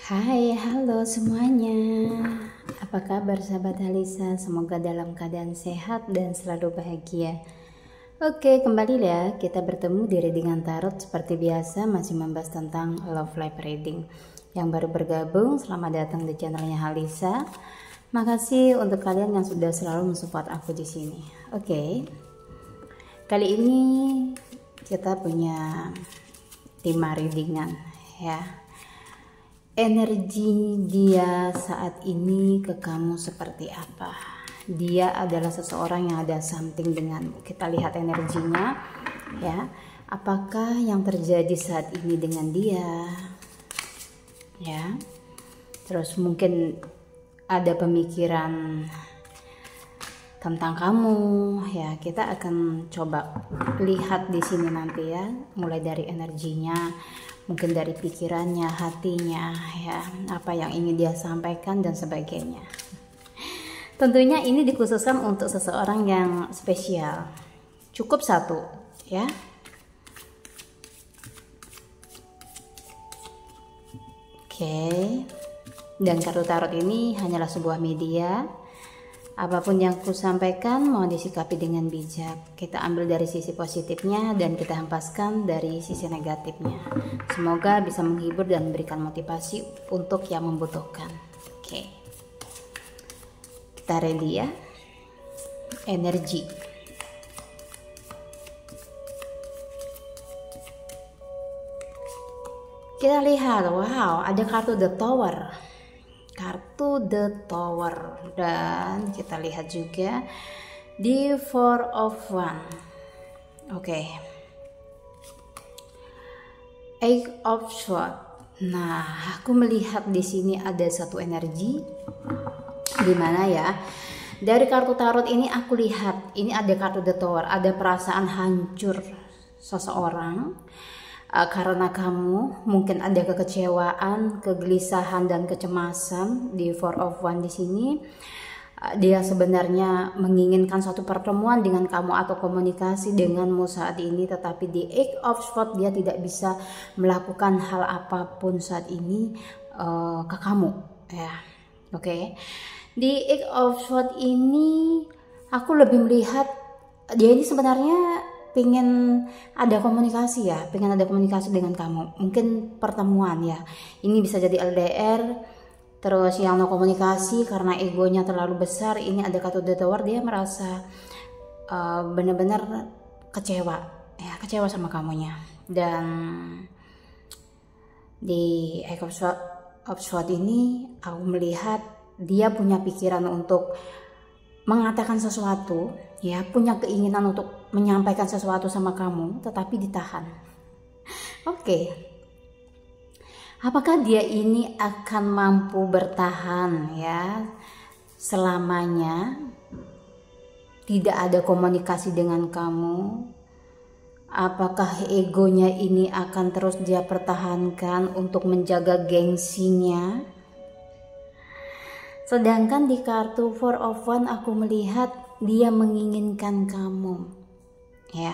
Hai, halo semuanya. Apa kabar sahabat Halisa? Semoga dalam keadaan sehat dan selalu bahagia. Oke, kembali ya. Kita bertemu di readingan tarot seperti biasa, masih membahas tentang love life reading. Yang baru bergabung, selamat datang di channelnya Halisa. Makasih untuk kalian yang sudah selalu mensupport aku di sini. Oke. Kali ini kita punya tema readingan ya. Energi dia saat ini ke kamu seperti apa? Dia adalah seseorang yang ada something denganmu. Kita lihat energinya ya. Apakah yang terjadi saat ini dengan dia? Ya. Terus mungkin ada pemikiran tentang kamu ya. Kita akan coba lihat di sini nanti ya, mulai dari energinya, mungkin dari pikirannya, hatinya ya, apa yang ingin dia sampaikan dan sebagainya. Tentunya ini dikhususkan untuk seseorang yang spesial. Cukup satu ya. Oke. Dan kartu tarot ini hanyalah sebuah media. Apapun yang aku sampaikan mohon disikapi dengan bijak. Kita ambil dari sisi positifnya dan kita hempaskan dari sisi negatifnya. Semoga bisa menghibur dan memberikan motivasi untuk yang membutuhkan. Oke. Kita ready ya. Energi. Kita lihat, wow, ada kartu The Tower. Kartu The Tower, dan kita lihat juga di Four of Wands. Oke. Eight of Swords. Nah, aku melihat di sini ada satu energi di mana ya. Dari kartu tarot ini aku lihat ini ada kartu The Tower, ada perasaan hancur seseorang. Karena kamu mungkin ada kekecewaan, kegelisahan dan kecemasan di Four of Wands di sini. Dia sebenarnya menginginkan suatu pertemuan dengan kamu atau komunikasi denganmu saat ini, tetapi di Eight of Swords dia tidak bisa melakukan hal apapun saat ini ke kamu ya. Oke. Di Eight of Swords ini aku lebih melihat dia ini sebenarnya pengen ada komunikasi ya, pengen ada komunikasi dengan kamu, mungkin pertemuan ya. Ini bisa jadi LDR, terus yang no komunikasi karena egonya terlalu besar. Ini ada kartu The Tower, dia merasa benar-benar kecewa ya, kecewa sama kamunya. Dan di Eight of Swords ini aku melihat dia punya pikiran untuk mengatakan sesuatu ya, punya keinginan untuk menyampaikan sesuatu sama kamu, tetapi ditahan. Oke. Apakah dia ini akan mampu bertahan ya selamanya tidak ada komunikasi dengan kamu? Apakah egonya ini akan terus dia pertahankan untuk menjaga gengsinya? Sedangkan di kartu Four of Wands aku melihat dia menginginkan kamu ya.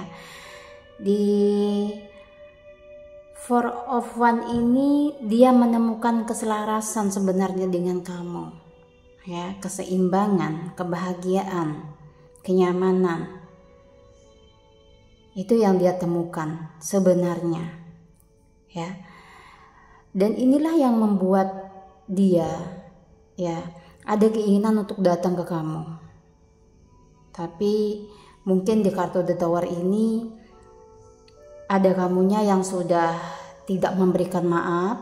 Di Four of Wands ini dia menemukan keselarasan sebenarnya dengan kamu ya, keseimbangan, kebahagiaan, kenyamanan. Itu yang dia temukan sebenarnya ya. Dan inilah yang membuat dia ya ada keinginan untuk datang ke kamu. Tapi mungkin di kartu The Tower ini ada kamunya yang sudah tidak memberikan maaf.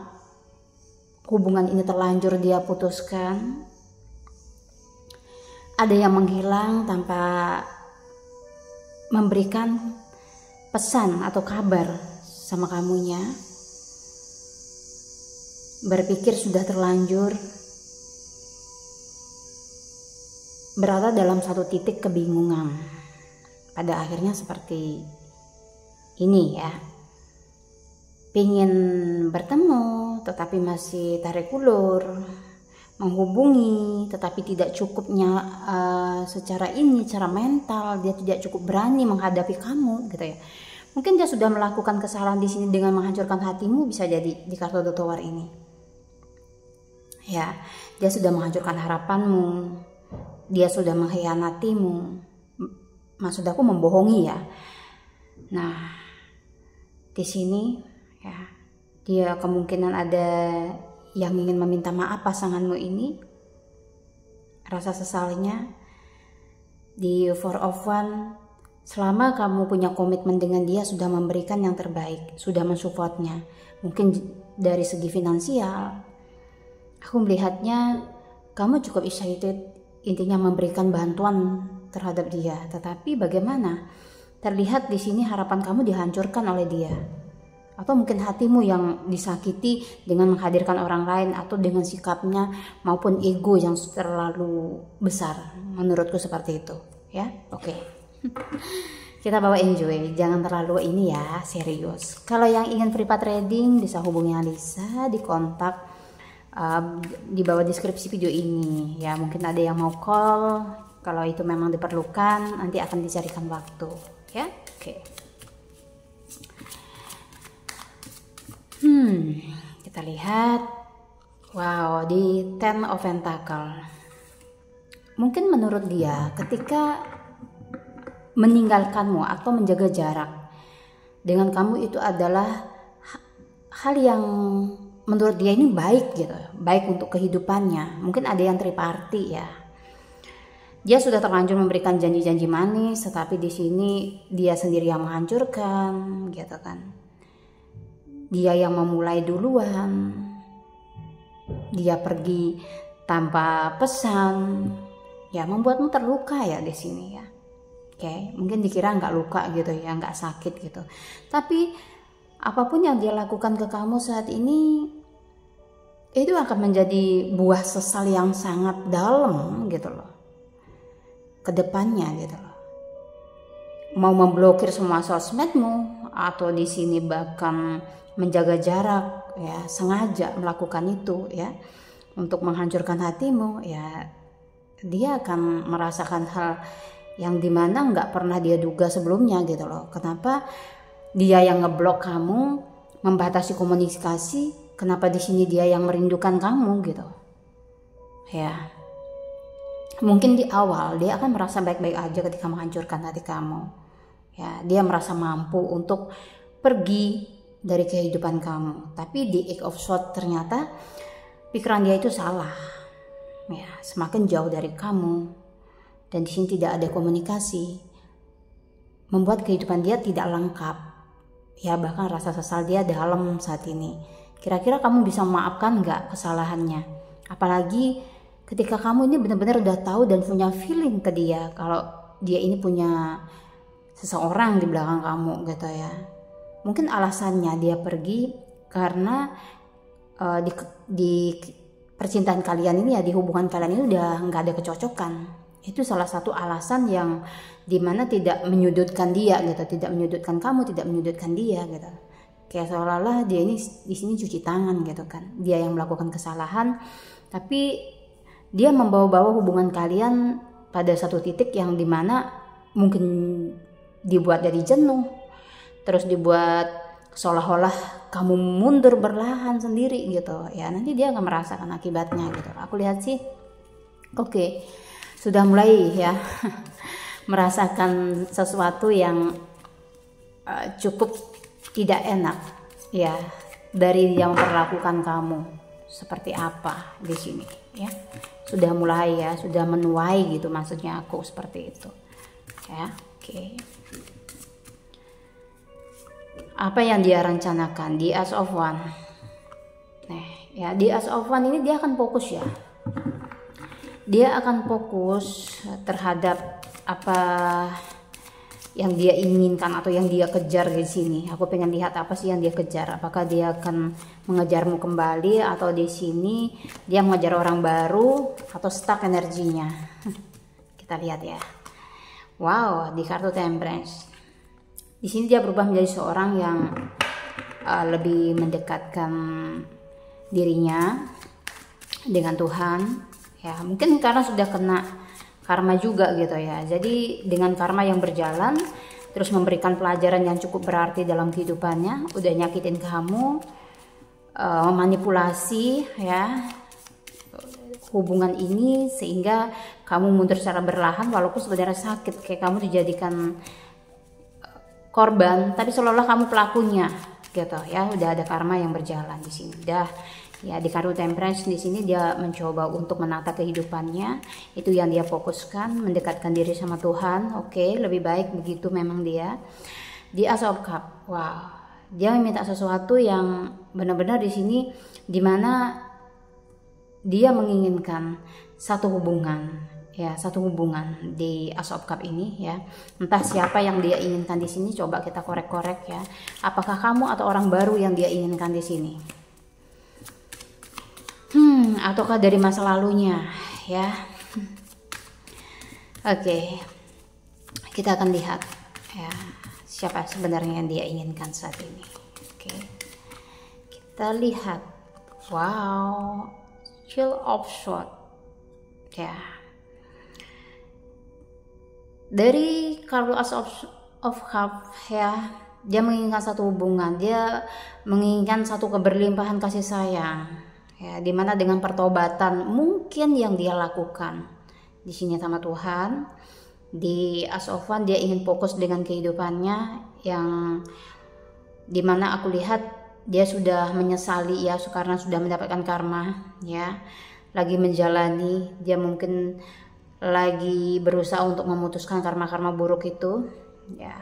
Hubungan ini terlanjur dia putuskan. Ada yang menghilang tanpa memberikan pesan atau kabar sama kamunya. Berpikir sudah terlanjur berada dalam satu titik kebingungan. Pada akhirnya seperti ini ya. Pingin bertemu tetapi masih tarik ulur, menghubungi tetapi tidak cukupnya secara mental, dia tidak cukup berani menghadapi kamu gitu ya. Mungkin dia sudah melakukan kesalahan di sini dengan menghancurkan hatimu, bisa jadi di kartu The Tower ini. Ya, dia sudah menghancurkan harapanmu, dia sudah mengkhianatimu, maksud aku membohongi ya. Nah, di sini ya, dia kemungkinan ada yang ingin meminta maaf pasanganmu ini. Rasa sesalnya di Four of Wands, selama kamu punya komitmen dengan dia, sudah memberikan yang terbaik, sudah mensupportnya. Mungkin dari segi finansial, aku melihatnya kamu cukup excited, intinya memberikan bantuan terhadap dia. Tetapi bagaimana? Terlihat di sini harapan kamu dihancurkan oleh dia. Atau mungkin hatimu yang disakiti dengan menghadirkan orang lain, atau dengan sikapnya maupun ego yang terlalu besar. Menurutku seperti itu, ya. Oke. Kita bawa enjoy, jangan terlalu ini ya, serius. Kalau yang ingin privat reading bisa hubungi Alisa di kontak di bawah deskripsi video ini ya. Mungkin ada yang mau call, kalau itu memang diperlukan nanti akan dicarikan waktu ya. Oke. Kita lihat. Wow, di Ten of Pentacle. Mungkin menurut dia ketika meninggalkanmu atau menjaga jarak dengan kamu itu adalah hal yang menurut dia ini baik gitu, baik untuk kehidupannya. Mungkin ada yang triparty ya. Dia sudah terlanjur memberikan janji-janji manis, tetapi di sini dia sendiri yang menghancurkan, gitu kan. Dia yang memulai duluan. Dia pergi tanpa pesan, ya membuatmu terluka ya di sini ya. Oke, mungkin dikira nggak luka gitu ya, nggak sakit gitu. Tapi apapun yang dia lakukan ke kamu saat ini, itu akan menjadi buah sesal yang sangat dalam gitu loh. Kedepannya gitu loh. Mau memblokir semua sosmedmu, atau di sini bahkan menjaga jarak ya, sengaja melakukan itu ya, untuk menghancurkan hatimu ya. Dia akan merasakan hal yang dimana nggak pernah dia duga sebelumnya gitu loh. Kenapa dia yang ngeblok kamu, membatasi komunikasi? Kenapa di sini dia yang merindukan kamu gitu? Ya, mungkin di awal dia akan merasa baik-baik aja ketika menghancurkan hati kamu. Ya, dia merasa mampu untuk pergi dari kehidupan kamu. Tapi di Eight of Swords ternyata pikiran dia itu salah. Ya, semakin jauh dari kamu. Dan di sini tidak ada komunikasi, membuat kehidupan dia tidak lengkap. Ya, bahkan rasa sesal dia dalam saat ini. Kira-kira kamu bisa memaafkan nggak kesalahannya? Apalagi ketika kamu ini benar-benar udah tahu dan punya feeling ke dia kalau dia ini punya seseorang di belakang kamu gitu ya. Mungkin alasannya dia pergi karena di percintaan kalian ini ya, di hubungan kalian ini udah nggak ada kecocokan. Itu salah satu alasan yang dimana tidak menyudutkan dia gitu, tidak menyudutkan kamu, tidak menyudutkan dia gitu. Kayak seolah-olah dia ini di sini cuci tangan gitu kan. Dia yang melakukan kesalahan, tapi dia membawa-bawa hubungan kalian pada satu titik yang dimana mungkin dibuat jadi jenuh, terus dibuat seolah-olah kamu mundur berlahan sendiri gitu ya. Nanti dia akan merasakan akibatnya gitu. Aku lihat sih, oke. Sudah mulai ya merasakan sesuatu yang cukup tidak enak ya dari yang memperlakukan kamu seperti apa di sini ya. Sudah mulai ya, sudah menuai gitu maksudnya aku seperti itu ya. Oke. Apa yang dia rencanakan di Ace of Wands? Nah ya, di Ace of Wands ini dia akan fokus ya. Dia akan fokus terhadap apa yang dia inginkan atau yang dia kejar di sini. Aku pengen lihat apa sih yang dia kejar. Apakah dia akan mengejarmu kembali, atau di sini dia mengejar orang baru, atau stuck energinya. Kita lihat ya. Wow, di kartu Temperance. Di sini dia berubah menjadi seorang yang lebih mendekatkan dirinya dengan Tuhan. Ya, mungkin karena sudah kena karma juga gitu ya. Jadi dengan karma yang berjalan, terus memberikan pelajaran yang cukup berarti dalam kehidupannya, udah nyakitin kamu, memanipulasi ya, hubungan ini sehingga kamu mundur secara berlahan, walaupun sebenarnya sakit, kayak kamu dijadikan korban tapi seolah-olah kamu pelakunya gitu ya. Udah ada karma yang berjalan di sini. Udah ya, di kartu Temperance di sini dia mencoba untuk menata kehidupannya, itu yang dia fokuskan, mendekatkan diri sama Tuhan. Oke, lebih baik begitu memang dia. Di Ace of Cup, wow, dia meminta sesuatu yang benar-benar di sini, dimana dia menginginkan satu hubungan, ya, satu hubungan di Ace of Cup ini ya. Entah siapa yang dia inginkan di sini, coba kita korek-korek ya. Apakah kamu atau orang baru yang dia inginkan di sini? Ataukah dari masa lalunya ya? Oke, kita akan lihat ya, siapa sebenarnya yang dia inginkan saat ini. Oke, kita lihat. Wow, Chill of Sword ya. Dari kartu Ace of Cup ya, dia menginginkan satu hubungan, dia menginginkan satu keberlimpahan kasih sayang ya, dimana dengan pertobatan mungkin yang dia lakukan di sini sama Tuhan. Di Ace of Wands dia ingin fokus dengan kehidupannya, yang dimana aku lihat dia sudah menyesali ya, karena sudah mendapatkan karma ya, lagi menjalani, dia mungkin lagi berusaha untuk memutuskan karma-karma buruk itu ya.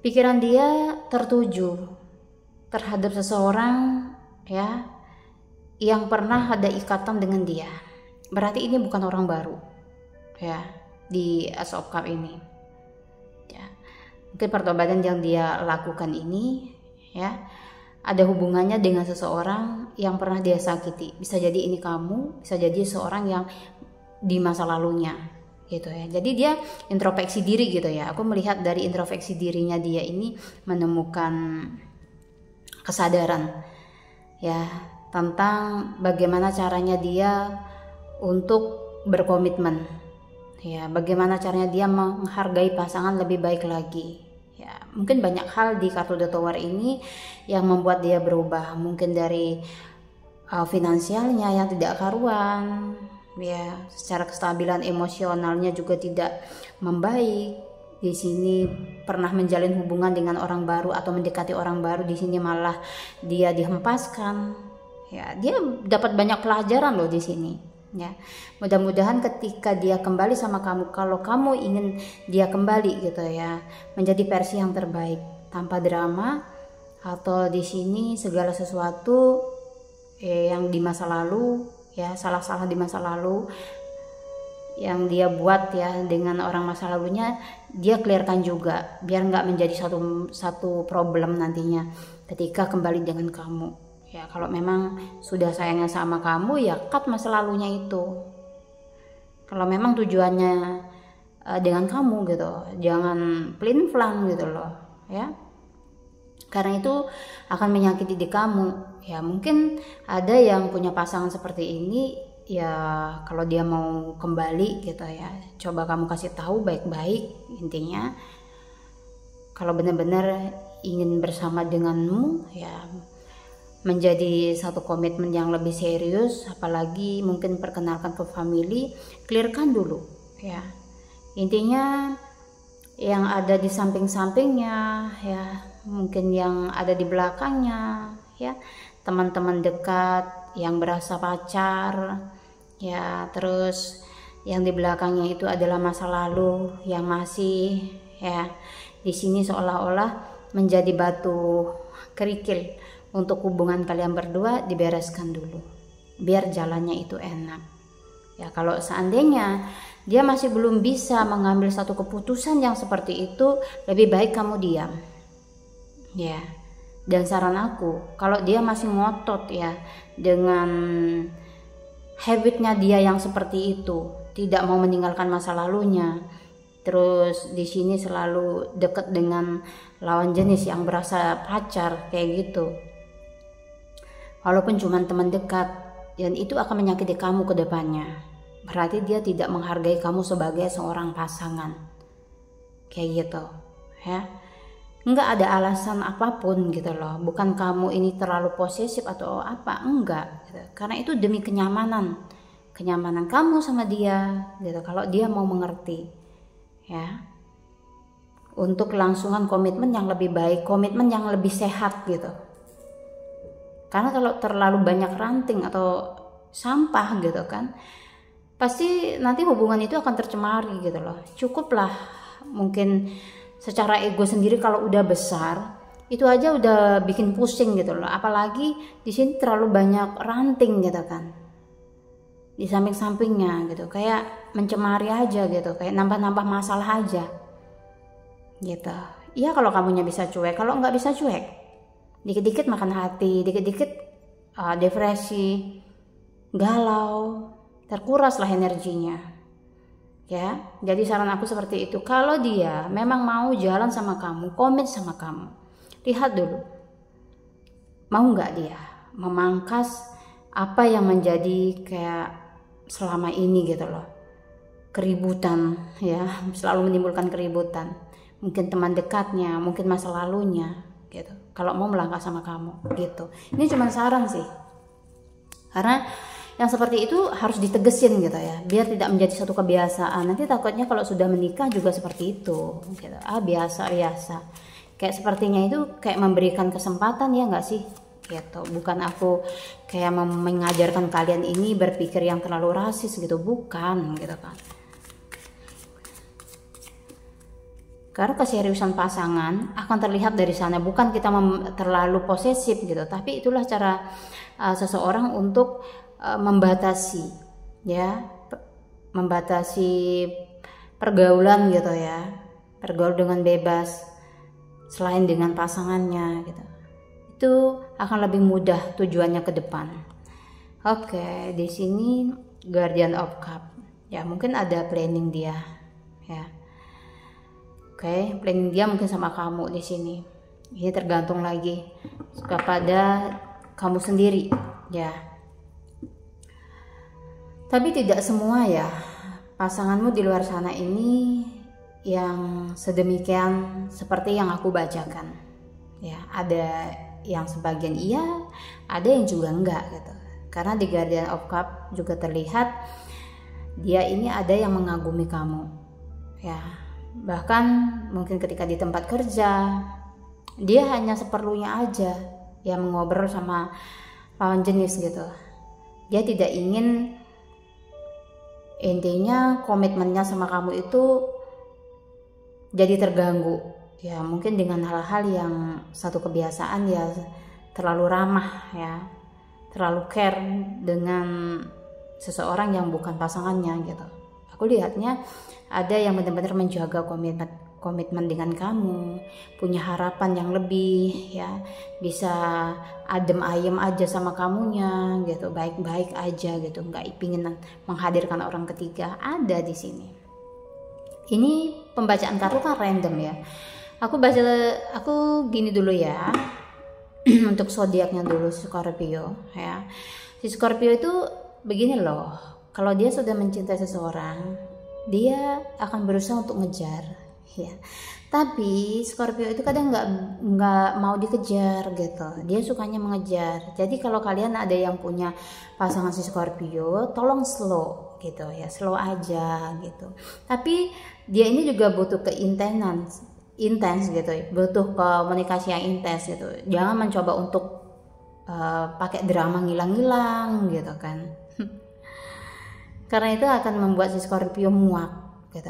Pikiran dia tertuju terhadap seseorang ya, yang pernah ada ikatan dengan dia. Berarti ini bukan orang baru ya di Ace of Cup ini ya. Mungkin pertobatan yang dia lakukan ini ya, ada hubungannya dengan seseorang yang pernah dia sakiti. Bisa jadi ini kamu, bisa jadi seorang yang di masa lalunya gitu ya. Jadi dia introspeksi diri gitu ya. Aku melihat dari introspeksi dirinya dia ini menemukan kesadaran ya, tentang bagaimana caranya dia untuk berkomitmen ya, bagaimana caranya dia menghargai pasangan lebih baik lagi ya. Mungkin banyak hal di kartu The Tower ini yang membuat dia berubah, mungkin dari finansialnya yang tidak karuan ya, secara kestabilan emosionalnya juga tidak membaik. Di sini pernah menjalin hubungan dengan orang baru atau mendekati orang baru, di sini malah dia dihempaskan ya. Dia dapat banyak pelajaran loh di sini ya. Mudah-mudahan ketika dia kembali sama kamu, kalau kamu ingin dia kembali gitu ya, menjadi versi yang terbaik tanpa drama, atau di sini segala sesuatu yang di masa lalu ya, salah-salah di masa lalu yang dia buat ya dengan orang masa lalunya, dia clearkan juga biar nggak menjadi satu problem nantinya ketika kembali dengan kamu ya. Kalau memang sudah sayangnya sama kamu ya, cut masa lalunya itu. Kalau memang tujuannya dengan kamu gitu, jangan pelin-pelan gitu loh ya, karena itu akan menyakiti di kamu ya. Mungkin ada yang punya pasangan seperti ini ya, kalau dia mau kembali gitu ya, coba kamu kasih tahu baik-baik. Intinya kalau benar-benar ingin bersama denganmu ya, menjadi satu komitmen yang lebih serius, apalagi mungkin perkenalkan ke family, clearkan dulu ya. Intinya yang ada di samping-sampingnya ya, mungkin yang ada di belakangnya ya, teman-teman dekat yang berasa pacar ya, terus yang di belakangnya itu adalah masa lalu yang masih ya, di sini seolah-olah menjadi batu kerikil untuk hubungan kalian berdua. Dibereskan dulu biar jalannya itu enak ya. Kalau seandainya dia masih belum bisa mengambil satu keputusan yang seperti itu, lebih baik kamu diam ya. Dan saran aku, kalau dia masih ngotot ya dengan habitnya dia yang seperti itu, tidak mau meninggalkan masa lalunya, terus di sini selalu dekat dengan lawan jenis yang berasa pacar kayak gitu, walaupun cuma teman dekat, dan itu akan menyakiti kamu ke depannya. Berarti dia tidak menghargai kamu sebagai seorang pasangan kayak gitu ya. nggak ada alasan apapun gitu loh. Bukan kamu ini terlalu posesif atau apa, enggak gitu. Karena itu demi kenyamanan kamu sama dia gitu. Kalau dia mau mengerti ya, untuk kelangsungan komitmen yang lebih baik, komitmen yang lebih sehat gitu. Karena kalau terlalu banyak ranting atau sampah gitu kan, pasti nanti hubungan itu akan tercemari gitu loh. Cukuplah mungkin secara ego sendiri kalau udah besar itu aja udah bikin pusing gitu loh, apalagi di sini terlalu banyak ranting gitu kan di samping-sampingnya gitu, kayak mencemari aja gitu, kayak nambah-nambah masalah aja gitu. Iya kalau kamunya bisa cuek, kalau nggak bisa cuek, dikit-dikit makan hati, dikit-dikit depresi, galau, terkuras lah energinya. Ya, jadi saran aku seperti itu. Kalau dia memang mau jalan sama kamu, komit sama kamu, lihat dulu, mau nggak dia memangkas apa yang menjadi kayak selama ini gitu loh, keributan ya, selalu menimbulkan keributan. Mungkin teman dekatnya, mungkin masa lalunya gitu. Kalau mau melangkah sama kamu gitu. Ini cuma saran sih, karena yang seperti itu harus ditegesin gitu ya, biar tidak menjadi satu kebiasaan. Nanti takutnya kalau sudah menikah juga seperti itu gitu. Biasa kayak sepertinya itu kayak memberikan kesempatan, ya nggak sih gitu. Bukan aku kayak mengajarkan kalian ini berpikir yang terlalu rasis gitu, bukan gitu kan. Karena keseriusan pasangan akan terlihat dari sana, bukan kita terlalu posesif gitu, tapi itulah cara seseorang untuk membatasi ya, membatasi pergaulan gitu ya, pergaul dengan bebas selain dengan pasangannya gitu. Itu akan lebih mudah tujuannya ke depan. Oke, di sini Guardian of Cup ya, mungkin ada planning dia ya. Oke, planning dia mungkin sama kamu di sini. Ini tergantung lagi kepada kamu sendiri ya. Tapi tidak semua ya pasanganmu di luar sana ini yang sedemikian seperti yang aku bacakan ya. Ada yang sebagian iya, ada yang juga enggak gitu. Karena di Guardian of Cup juga terlihat dia ini ada yang mengagumi kamu ya. Bahkan mungkin ketika di tempat kerja dia hanya seperlunya aja ya mengobrol sama lawan jenis gitu. Dia tidak ingin, intinya komitmennya sama kamu itu jadi terganggu ya, mungkin dengan hal-hal yang satu kebiasaan ya, terlalu ramah ya, terlalu care dengan seseorang yang bukan pasangannya gitu. Aku lihatnya ada yang benar-benar menjaga komitmen dengan kamu, punya harapan yang lebih ya, bisa adem ayem aja sama kamunya gitu, baik-baik aja gitu, nggak pingin menghadirkan orang ketiga. Ada di sini. Ini pembacaan kartu kan random ya. Aku gini dulu ya. Untuk zodiaknya dulu Scorpio ya. Si Scorpio itu begini loh, kalau dia sudah mencintai seseorang, dia akan berusaha untuk ngejar ya. Tapi Scorpio itu kadang nggak mau dikejar gitu, dia sukanya mengejar. Jadi kalau kalian ada yang punya pasangan si Scorpio, tolong slow gitu ya, slow aja gitu. Tapi dia ini juga butuh intens gitu, butuh komunikasi yang intens gitu. Jangan mencoba untuk pakai drama ngilang-ngilang gitu kan. Karena itu akan membuat si Scorpio muak gitu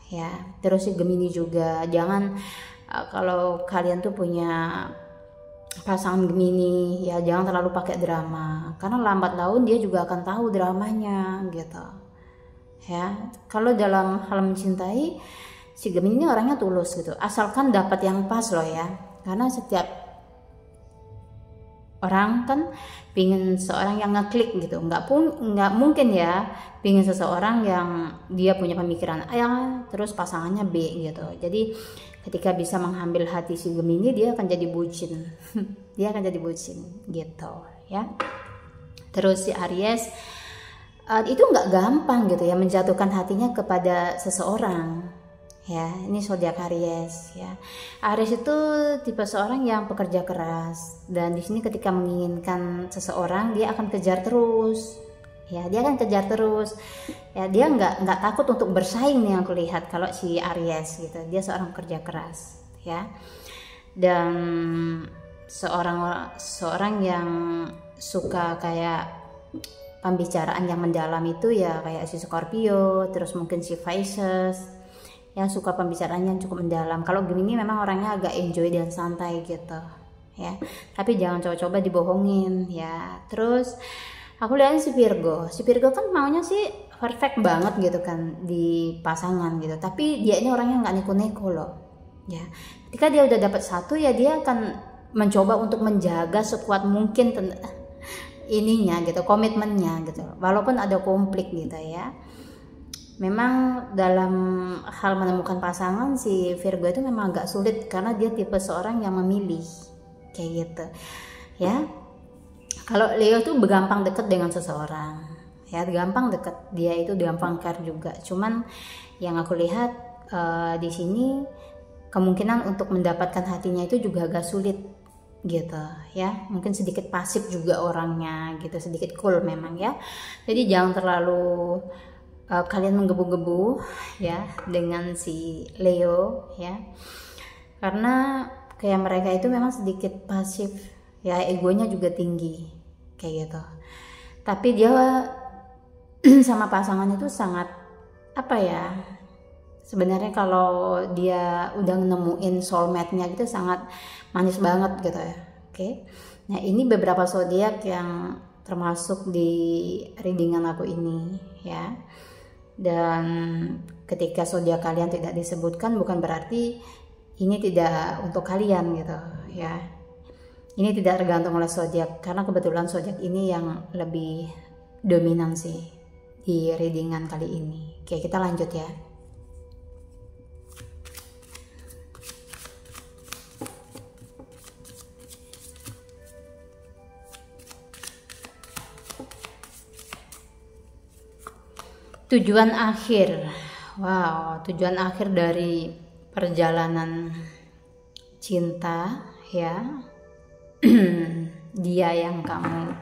ya. Terus si Gemini juga, jangan kalau kalian tuh punya pasangan Gemini ya, jangan terlalu pakai drama, karena lambat laun dia juga akan tahu dramanya gitu ya. Kalau dalam hal mencintai, si Gemini ini orangnya tulus gitu, asalkan dapat yang pas loh ya. Karena setiap orang kan pingin seorang yang ngeklik gitu, nggak mungkin ya pingin seseorang yang dia punya pemikiran A terus pasangannya B gitu. Jadi ketika bisa mengambil hati si Gemini, dia akan jadi bucin. Dia akan jadi bucin gitu ya. Terus si Aries itu nggak gampang gitu ya menjatuhkan hatinya kepada seseorang ya. Ini zodiak Aries ya. Aries itu tipe seorang yang pekerja keras, dan di sini ketika menginginkan seseorang dia akan kejar terus ya, dia akan kejar terus ya. Dia nggak takut untuk bersaing nih, aku lihat kalau si Aries gitu. Dia seorang pekerja keras ya, dan seorang yang suka kayak pembicaraan yang mendalam itu ya, kayak si Scorpio, terus mungkin si Pisces ya, suka pembicaraan yang cukup mendalam. Kalau Gemini memang orangnya agak enjoy dan santai gitu ya, tapi jangan coba-coba dibohongin ya. Terus aku lihat si Virgo kan maunya sih perfect banget gitu kan di pasangan gitu, tapi dia ini orangnya nggak neko-neko loh ya. Ketika dia udah dapat satu ya, dia akan mencoba untuk menjaga sekuat mungkin ininya gitu, komitmennya gitu, walaupun ada konflik gitu ya. Memang dalam hal menemukan pasangan, si Virgo itu memang agak sulit karena dia tipe seorang yang memilih kayak gitu ya. Kalau Leo tuh gampang deket dengan seseorang ya, gampang deket, dia itu gampang care juga. Cuman yang aku lihat di sini kemungkinan untuk mendapatkan hatinya itu juga agak sulit gitu ya. Mungkin sedikit pasif juga orangnya gitu, sedikit cool memang ya. Jadi jangan terlalu kalian menggebu-gebu ya dengan si Leo ya, karena kayak mereka itu memang sedikit pasif ya, egonya juga tinggi kayak gitu. Tapi dia sama pasangan itu sangat apa ya, sebenarnya kalau dia udah nemuin soulmate-nya gitu sangat manis banget gitu ya. Oke. Nah, ini beberapa zodiak yang termasuk di readingan aku ini ya. Dan ketika zodiak kalian tidak disebutkan bukan berarti ini tidak untuk kalian gitu ya. Ini tidak tergantung oleh zodiak, karena kebetulan zodiak ini yang lebih dominan sih di readingan kali ini. Oke, kita lanjut ya. Tujuan akhir. Wow, tujuan akhir dari perjalanan cinta ya. Dia yang kamu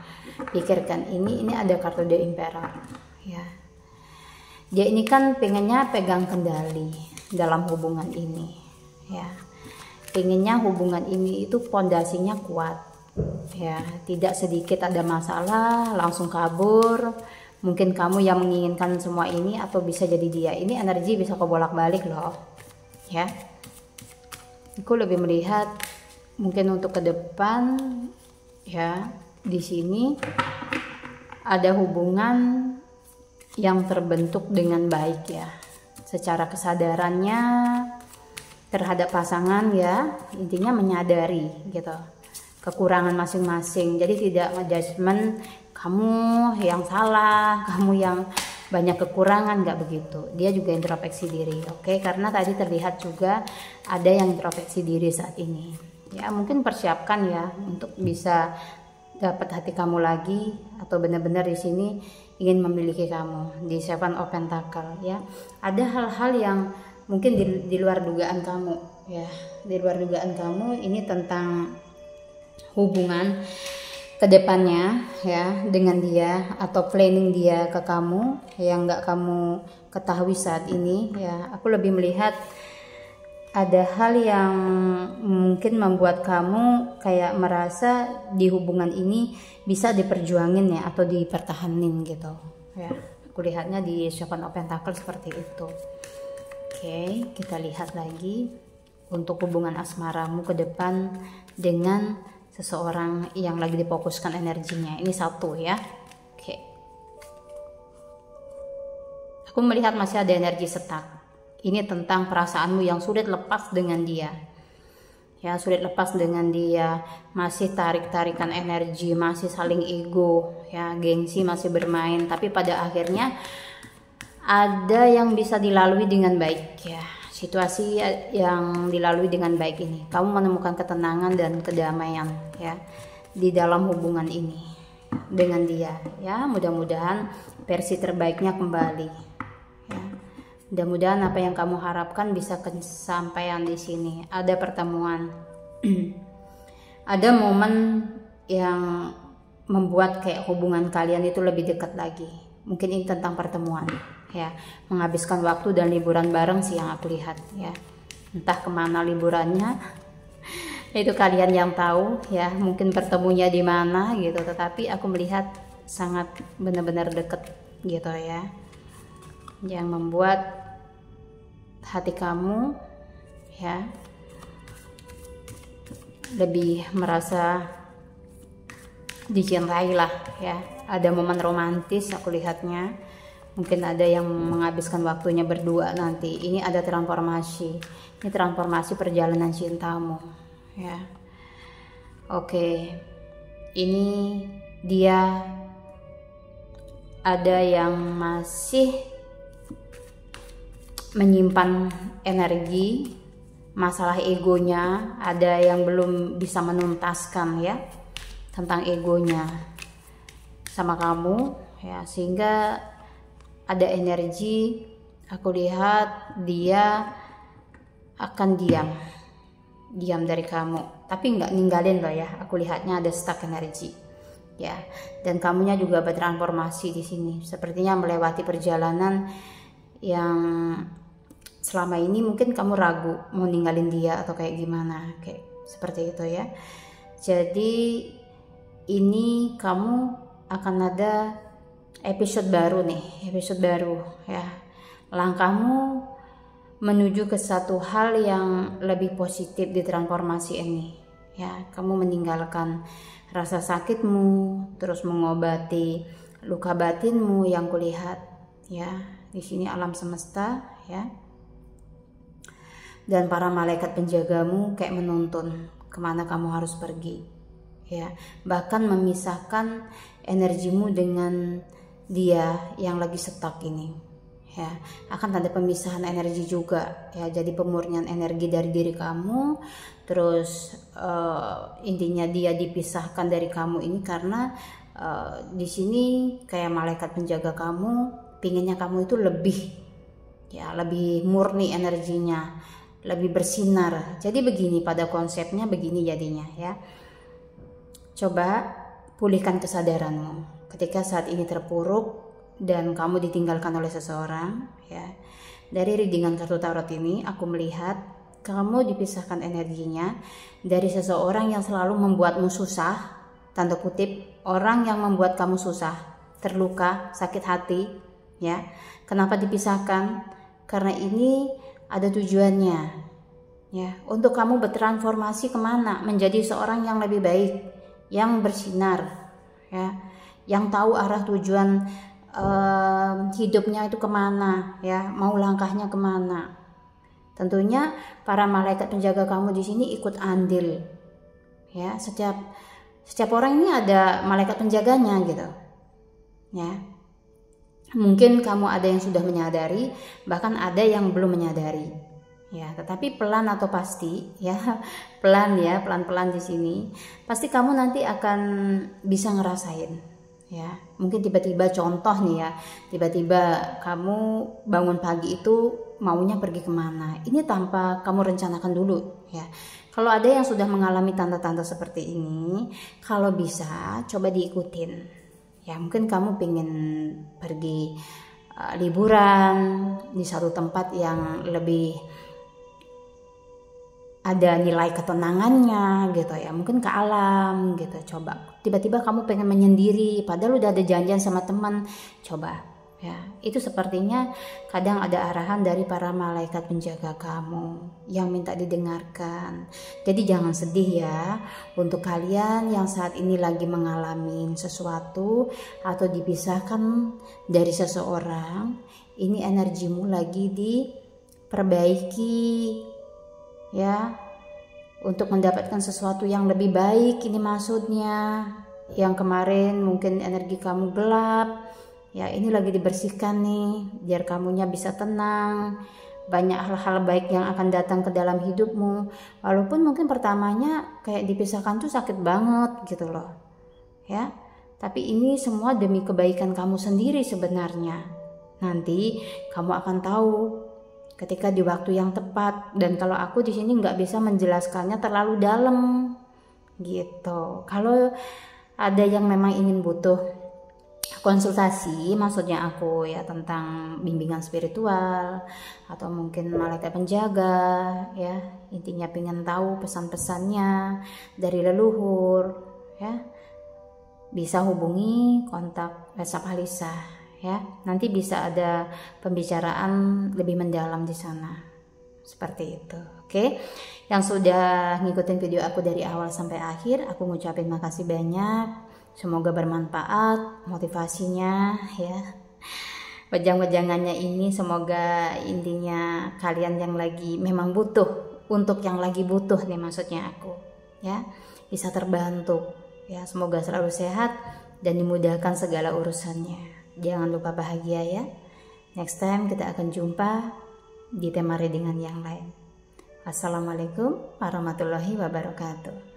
pikirkan ini ada kartu The Emperor ya. Dia ini kan pengennya pegang kendali dalam hubungan ini ya. Pengennya hubungan ini itu pondasinya kuat ya, tidak sedikit ada masalah langsung kabur. Mungkin kamu yang menginginkan semua ini, atau bisa jadi dia. Ini energi bisa kebolak-balik loh ya. Aku lebih melihat mungkin untuk ke depan ya, di sini ada hubungan yang terbentuk dengan baik ya, secara kesadarannya terhadap pasangan ya. Intinya menyadari gitu kekurangan masing-masing, jadi tidak ngejudgment kamu yang salah, kamu yang banyak kekurangan, nggak begitu. Dia juga introspeksi diri, oke? Karena tadi terlihat juga ada yang introspeksi diri saat ini ya. Mungkin persiapkan ya untuk bisa dapat hati kamu lagi, atau benar-benar di sini ingin memiliki kamu di Seven of Pentacle ya. Ada hal-hal yang mungkin di luar dugaan kamu ya, di luar dugaan kamu. Ini tentang hubungan kedepannya ya dengan dia, atau planning dia ke kamu yang nggak kamu ketahui saat ini ya. Aku lebih melihat ada hal yang mungkin membuat kamu kayak merasa di hubungan ini bisa diperjuangin ya, atau dipertahanin gitu ya. Aku lihatnya di Seven of Pentacle seperti itu. Oke, kita lihat lagi untuk hubungan asmaramu ke depan dengan seseorang yang lagi difokuskan energinya. Ini satu ya. Oke. Aku melihat masih ada energi stuck. Ini tentang perasaanmu yang sulit lepas dengan dia. Ya, sulit lepas dengan dia. Masih tarik-tarikan energi, masih saling ego, ya, gengsi masih bermain, tapi pada akhirnya ada yang bisa dilalui dengan baik ya. Situasi yang dilalui dengan baik ini, kamu menemukan ketenangan dan kedamaian ya di dalam hubungan ini dengan dia ya. Mudah-mudahan versi terbaiknya kembali ya. Mudah-mudahan apa yang kamu harapkan bisa kesampaian di sini. Ada pertemuan. Ada momen yang membuat kayak hubungan kalian itu lebih dekat lagi. Mungkin ini tentang pertemuan, ya. Menghabiskan waktu dan liburan bareng sih yang aku lihat, ya. Entah kemana liburannya, itu kalian yang tahu, ya. Mungkin pertemunya di mana gitu. Tetapi aku melihat sangat benar-benar dekat gitu, ya. Yang membuat hati kamu, ya, lebih merasa dicintai lah, ya. Ada momen romantis aku lihatnya. Mungkin ada yang menghabiskan waktunya berdua nanti. Ini ada transformasi. Ini transformasi perjalanan cintamu, ya. Oke. Ini dia ada yang masih menyimpan energi masalah egonya, ada yang belum bisa menuntaskan, ya, tentang egonya sama kamu, ya, sehingga ada energi. Aku lihat dia akan diam dari kamu, tapi nggak ninggalin loh, ya. Aku lihatnya ada stuck energi, ya, dan kamunya juga bertransformasi di sini. Sepertinya melewati perjalanan yang selama ini mungkin kamu ragu mau ninggalin dia atau kayak gimana, kayak seperti itu, ya. Jadi ini kamu akan ada episode baru nih, episode baru, ya. Langkahmu menuju ke satu hal yang lebih positif di transformasi ini, ya. Kamu meninggalkan rasa sakitmu, terus mengobati luka batinmu yang kulihat, ya. Di sini alam semesta, ya. Dan para malaikat penjagamu kayak menuntun kemana kamu harus pergi, ya. Bahkan memisahkan energimu dengan dia yang lagi stuck ini, ya. Akan ada pemisahan energi juga, ya. Jadi pemurnian energi dari diri kamu. Terus intinya dia dipisahkan dari kamu ini karena di sini kayak malaikat penjaga kamu pinginnya kamu itu lebih, ya, lebih murni energinya, lebih bersinar. Jadi begini, pada konsepnya begini jadinya, ya. Coba pulihkan kesadaranmu ketika saat ini terpuruk dan kamu ditinggalkan oleh seseorang, ya. Dari readingan kartu tarot ini aku melihat kamu dipisahkan energinya dari seseorang yang selalu membuatmu susah, tanda kutip, orang yang membuat kamu susah, terluka, sakit hati, ya. Kenapa dipisahkan? Karena ini ada tujuannya, ya, untuk kamu bertransformasi kemana, menjadi seorang yang lebih baik, yang bersinar, ya, yang tahu arah tujuan hidupnya itu kemana, ya, mau langkahnya kemana. Tentunya para malaikat penjaga kamu di sini ikut andil, ya. Setiap orang ini ada malaikat penjaganya gitu, ya. Mungkin kamu ada yang sudah menyadari, bahkan ada yang belum menyadari, ya. Tetapi pelan atau pasti, ya, pelan-pelan di sini, pasti kamu nanti akan bisa ngerasain, ya. Mungkin tiba-tiba contoh nih, ya, tiba-tiba kamu bangun pagi itu maunya pergi kemana, ini tanpa kamu rencanakan dulu, ya. Kalau ada yang sudah mengalami tanda-tanda seperti ini, kalau bisa coba diikutin. Ya, mungkin kamu pengen pergi liburan di satu tempat yang lebih ada nilai ketenangannya gitu, ya. Mungkin ke alam gitu. Coba tiba-tiba kamu pengen menyendiri padahal udah ada janjian sama teman. Coba, ya. Itu sepertinya kadang ada arahan dari para malaikat penjaga kamu yang minta didengarkan. Jadi jangan sedih, ya, untuk kalian yang saat ini lagi mengalami sesuatu atau dipisahkan dari seseorang. Ini energimu lagi diperbaiki, ya, untuk mendapatkan sesuatu yang lebih baik. Ini maksudnya. Yang kemarin mungkin energi kamu gelap, ya, ini lagi dibersihkan nih, biar kamunya bisa tenang. Banyak hal-hal baik yang akan datang ke dalam hidupmu. Walaupun mungkin pertamanya kayak dipisahkan tuh sakit banget gitu loh, ya. Tapi ini semua demi kebaikan kamu sendiri sebenarnya. Nanti kamu akan tahu ketika di waktu yang tepat. Dan kalau aku di sini nggak bisa menjelaskannya terlalu dalam gitu. Kalau ada yang memang ingin butuh konsultasi, maksudnya aku ya tentang bimbingan spiritual atau mungkin malaikat penjaga ya, intinya pengen tahu pesan-pesannya dari leluhur ya, bisa hubungi kontak WhatsApp Halisa ya. Nanti bisa ada pembicaraan lebih mendalam di sana. Seperti itu. Oke. Yang sudah ngikutin video aku dari awal sampai akhir, aku ngucapin makasih banyak. Semoga bermanfaat motivasinya ya. Wejang-wejangannya ini semoga intinya kalian yang lagi memang butuh, untuk yang lagi butuh nih maksudnya aku ya, bisa terbantu ya. Semoga selalu sehat dan dimudahkan segala urusannya. Jangan lupa bahagia ya. Next time kita akan jumpa di tema readingan yang lain. Assalamualaikum warahmatullahi wabarakatuh.